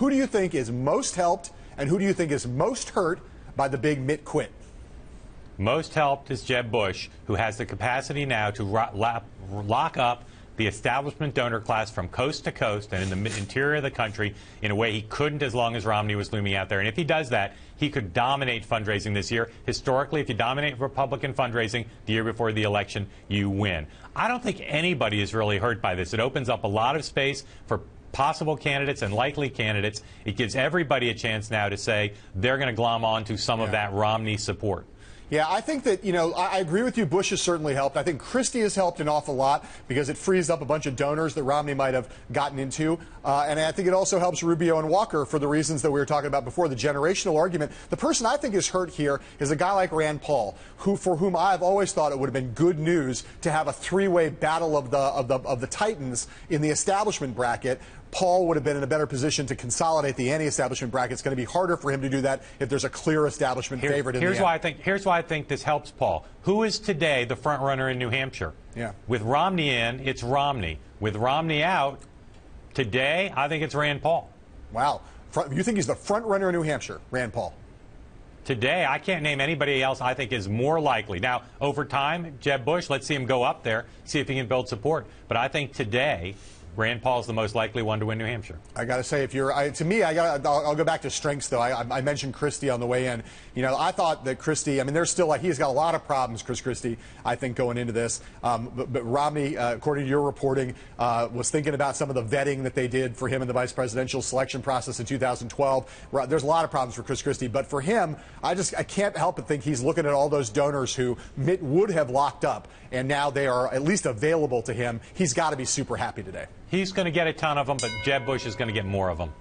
Who do you think is most helped, and who do you think is most hurt by the big Mitt quit? Most helped is Jeb Bush, who has the capacity now to lock up the establishment donor class from coast to coast and in the interior of the country in a way he couldn't as long as Romney was looming out there. And if he does that, he could dominate fundraising this year. Historically, if you dominate Republican fundraising the year before the election, you win. I don't think anybody is really hurt by this. It opens up a lot of space for possible candidates and likely candidates. It gives everybody a chance now to say they're going to glom on to some of that Romney support. Yeah, I think that, I agree with you. Bush has certainly helped. I think Christie has helped an awful lot because it frees up a bunch of donors that Romney might have gotten into. And I think it also helps Rubio and Walker for the reasons that we were talking about before, the generational argument. The person I think is hurt here is a guy like Rand Paul, for whom I've always thought it would have been good news to have a three-way battle of the titans in the establishment bracket. Paul would have been in a better position to consolidate the anti-establishment bracket. It's going to be harder for him to do that if there's a clear establishment favorite in the end. Here's why I think this helps Paul. Who is today the front runner in New Hampshire? Yeah. With Romney in, it's Romney. With Romney out, today, I think it's Rand Paul. Wow. You think he's the front runner in New Hampshire, Rand Paul? Today, I can't name anybody else I think is more likely. Now, over time, Jeb Bush, let's see him go up there, see if he can build support. But I think today, Rand Paul is the most likely one to win New Hampshire. I got to say, I'll go back to strengths, though. I mentioned Christie on the way in. I thought that Christie, there's still he's got a lot of problems, Chris Christie, I think, going into this. But Romney, according to your reporting, was thinking about some of the vetting that they did for him in the vice presidential selection process in 2012. There's a lot of problems for Chris Christie. But for him, I can't help but think he's looking at all those donors who Mitt would have locked up, and now they are at least available to him. He's got to be super happy today. He's going to get a ton of them, but Jeb Bush is going to get more of them.